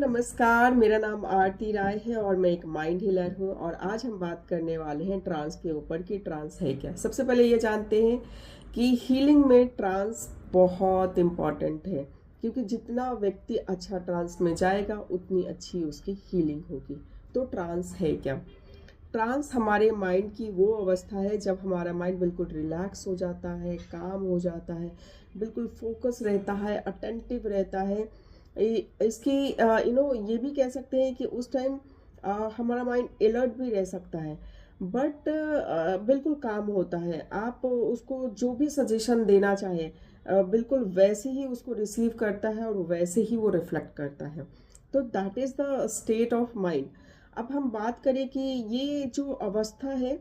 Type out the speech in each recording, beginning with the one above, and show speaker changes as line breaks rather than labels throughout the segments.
नमस्कार। मेरा नाम आरती राय है और मैं एक माइंड हीलर हूँ और आज हम बात करने वाले हैं ट्रांस के ऊपर कि ट्रांस है क्या। सबसे पहले ये जानते हैं कि हीलिंग में ट्रांस बहुत इम्पॉर्टेंट है, क्योंकि जितना व्यक्ति अच्छा ट्रांस में जाएगा उतनी अच्छी उसकी हीलिंग होगी। तो ट्रांस है क्या? ट्रांस हमारे माइंड की वो अवस्था है जब हमारा माइंड बिल्कुल रिलैक्स हो जाता है, काम हो जाता है, बिल्कुल फोकस रहता है, अटेंटिव रहता है। इसकी ये भी कह सकते हैं कि उस टाइम हमारा माइंड अलर्ट भी रह सकता है, बट बिल्कुल काम होता है। आप उसको जो भी सजेशन देना चाहे बिल्कुल वैसे ही उसको रिसीव करता है और वैसे ही वो रिफ्लेक्ट करता है। तो that is the state of mind. अब हम बात करें कि ये जो अवस्था है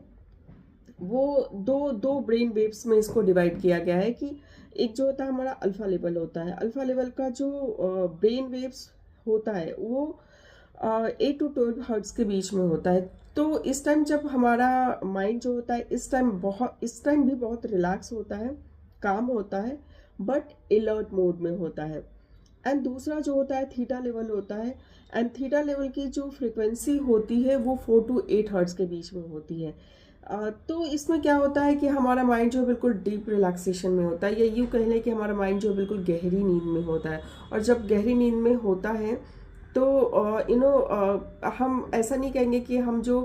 वो दो दो ब्रेन वेव्स में इसको डिवाइड किया गया है कि एक जो होता है हमारा अल्फा लेवल होता है। अल्फा लेवल का जो ब्रेन वेव्स होता है वो 8 to 12 हर्ट्ज के बीच में होता है। तो इस टाइम जब हमारा माइंड जो होता है इस टाइम भी बहुत रिलैक्स होता है, काम होता है, बट अलर्ट मोड में होता है। एंड दूसरा जो होता है थीटा लेवल होता है। एंड थीटा लेवल की जो फ्रिक्वेंसी होती है वो 4 to 8 हर्ट्ज के बीच में होती है। तो इसमें क्या होता है कि हमारा माइंड जो बिल्कुल डीप रिलैक्सेशन में होता है, या यूँ कह लें कि हमारा माइंड जो बिल्कुल गहरी नींद में होता है। और जब गहरी नींद में होता है तो हम ऐसा नहीं कहेंगे कि हम जो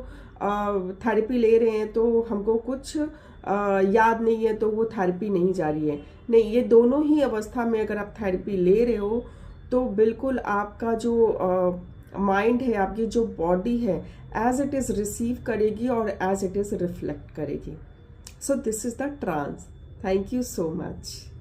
थेरेपी ले रहे हैं तो हमको कुछ याद नहीं है तो वो थेरेपी नहीं जा रही है। नहीं, ये दोनों ही अवस्था में अगर आप थेरेपी ले रहे हो तो बिल्कुल आपका जो माइंड है, आपकी जो बॉडी है, एज इट इज़ रिसीव करेगी और एज इट इज़ रिफ्लेक्ट करेगी। So this is the trans. Thank you so much.